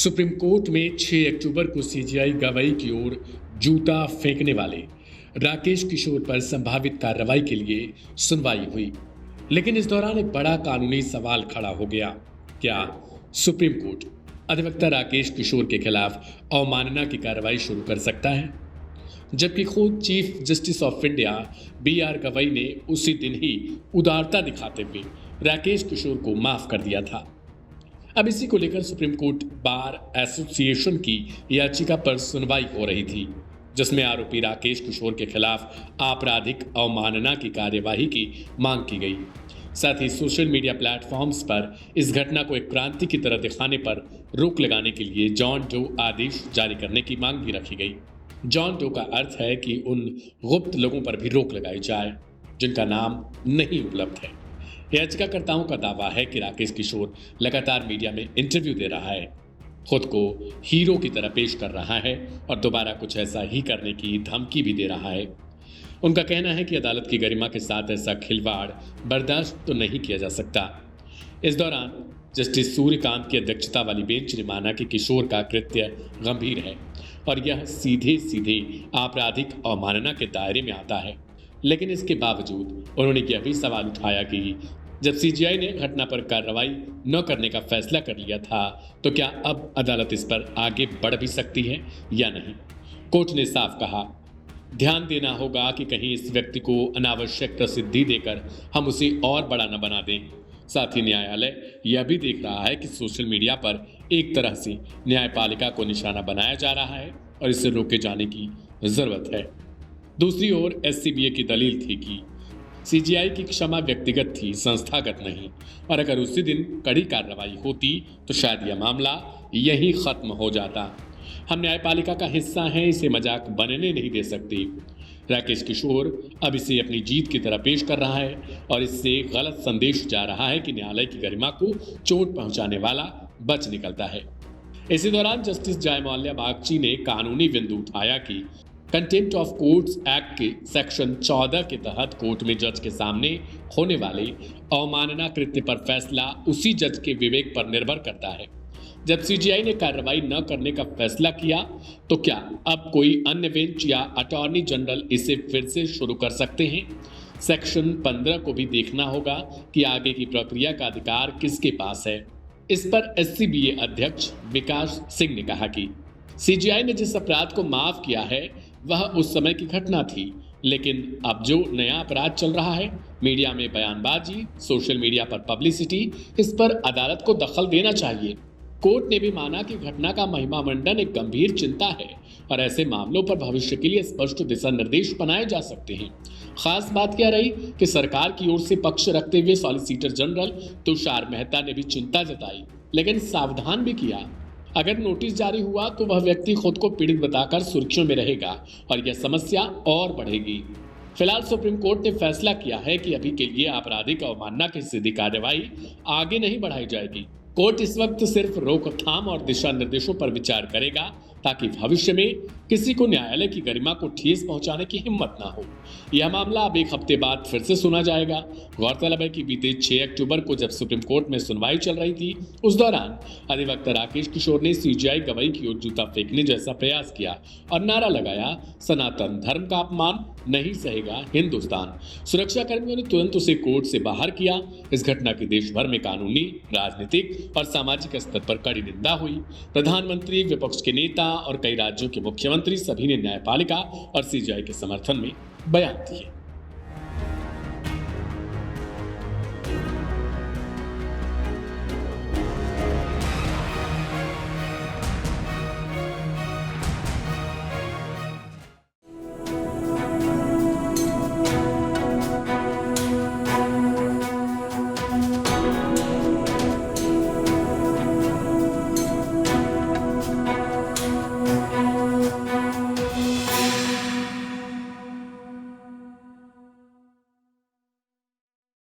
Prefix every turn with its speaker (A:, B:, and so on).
A: Supreme court में 6 अक्टूबर को CGI गवाही की ओर जूता फेंकने वाले राकेश किशोर पर संभावित कार्रवाई के लिए सुनवाई हुई। लेकिन इस दौरान एक बड़ा कानूनी सवाल खड़ा हो गया। क्या सुप्रीम कोर्ट अधिवक्ता राकेश किशोर के खिलाफ अवमानना की कार्रवाई शुरू कर सकता है? जबकि खुद chief justice of India BR Gavai ने उसी दिन ही उदारता दिखाते हुए राकेश किशोर को माफ कर दिया था। अब इसी को लेकर सुप्रीम कोर्ट बार एसोसिएशन की याचिका पर सुनवाई हो रही थी, जिसमें आरोपी राकेश किशोर के खिलाफ आपराधिक अवमानना की कार्यवाही की मांग की गई। साथ ही सोशल मीडिया प्लेटफॉर्म्स पर इस घटना को एक क्रांति की तरह दिखाने पर रोक लगाने के लिए जॉन डो आदेश जारी करने की मांग भी रखी गई। जॉन डो का अर्थ है कि उन गुप्त लोगों पर भी रोक लगाई जाए जिनका नाम नहीं उपलब्ध है। याचिकाकर्ताओं का दावा है कि राकेश किशोर लगातार मीडिया में इंटरव्यू दे रहा है, खुद को हीरो की तरह पेश कर रहा है और दोबारा कुछ ऐसा ही करने की धमकी भी दे रहा है। उनका कहना है कि अदालत की गरिमा के साथ ऐसा खिलवाड़ बर्दाश्त तो नहीं किया जा सकता। इस दौरान जस्टिस सूर्यकांत की अध्यक्षता वाली बेंच ने माना कि किशोर का कृत्य गंभीर है और यह सीधे सीधे आपराधिक अवमानना के दायरे में आता है। लेकिन इसके बावजूद उन्होंने यह भी सवाल उठाया कि जब सीजीआई ने घटना पर कार्रवाई न करने का फैसला कर लिया था, तो क्या अब अदालत इस पर आगे बढ़ भी सकती है या नहीं। कोर्ट ने साफ कहा, ध्यान देना होगा कि कहीं इस व्यक्ति को अनावश्यक प्रसिद्धि देकर हम उसे और बड़ा न बना दें। साथ ही न्यायालय यह भी देख रहा है कि सोशल मीडिया पर एक तरह से न्यायपालिका को निशाना बनाया जा रहा है और इसे रोके जाने की जरूरत है। दूसरी ओर SCBA की दलील थी कि सीजीआई की क्षमा व्यक्तिगत थी, संस्थागत नहीं, और अगर उसी दिन कड़ी कार्रवाई होती तो शायद यह मामला यहीं खत्म हो जाता। हम न्यायपालिका का हिस्सा हैं, इसे मजाक बनने नहीं दे सकते। राकेश किशोर अब इसे अपनी जीत की तरह पेश कर रहा है और इससे गलत संदेश जा रहा है कि न्यायालय की गरिमा को चोट पहुंचाने वाला बच निकलता है। इसी दौरान जस्टिस जयमाल्या बागची ने कानूनी बिंदु उठाया कि कंटेम्प्ट ऑफ कोर्ट्स एक्ट के सेक्शन 14 के तहत कोर्ट में जज के सामने होने वाले अवमानना कृत्य पर फैसला उसी जज के विवेक पर निर्भर करता है। जब सीजीआई ने कार्रवाई न करने का फैसला किया तो क्या अब कोई अन्य बेंच या अटॉर्नी जनरल इसे फिर से शुरू कर सकते हैं? सेक्शन 15 को भी देखना होगा कि आगे की प्रक्रिया का अधिकार किसके पास है। इस पर SCBA अध्यक्ष विकास सिंह ने कहा कि सीजीआई ने जिस अपराध को माफ किया है वह उस समय की घटना थी, लेकिन अब जो नया अपराध चल रहा है, मीडिया में बयानबाजी, सोशल मीडिया पर पब्लिसिटी, इस पर अदालत को दखल देना चाहिए। कोर्ट ने भी माना कि घटना का महिमामंडन एक गंभीर चिंता है और ऐसे मामलों पर भविष्य के लिए स्पष्ट दिशा निर्देश बनाए जा सकते हैं। खास बात क्या रही कि सरकार की ओर से पक्ष रखते हुए सॉलिसिटर जनरल तुषार मेहता ने भी चिंता जताई, लेकिन सावधान भी किया। अगर नोटिस जारी हुआ तो वह व्यक्ति खुद को पीड़ित बताकर सुर्खियों में रहेगा और यह समस्या और बढ़ेगी। फिलहाल सुप्रीम कोर्ट ने फैसला किया है कि अभी के लिए आपराधिक अवमानना की सीधी कार्रवाई आगे नहीं बढ़ाई जाएगी। कोर्ट इस वक्त सिर्फ रोकथाम और दिशा निर्देशों पर विचार करेगा ताकि भविष्य में किसी को न्यायालय की गरिमा को ठेस पहुंचाने की हिम्मत ना हो। यह मामला अब एक हफ्ते बाद फिर से सुना जाएगा। गौरतलब है कि बीते 6 अक्टूबर को जब सुप्रीम कोर्ट में सुनवाई चल रही थी, उस दौरान अधिवक्ता राकेश किशोर ने सीजीआई गवाही की ओर जूता फेंकने जैसा प्रयास किया और नारा लगाया, सनातन धर्म का अपमान नहीं सहेगा हिंदुस्तान। सुरक्षा कर्मियों ने तुरंत उसे कोर्ट से बाहर किया। इस घटना की देश भर में कानूनी, राजनीतिक और सामाजिक स्तर पर कड़ी निंदा हुई। प्रधानमंत्री, विपक्ष के नेता और कई राज्यों के मुख्यमंत्री सभी ने न्यायपालिका और सीजीआई के समर्थन में बयान दिए।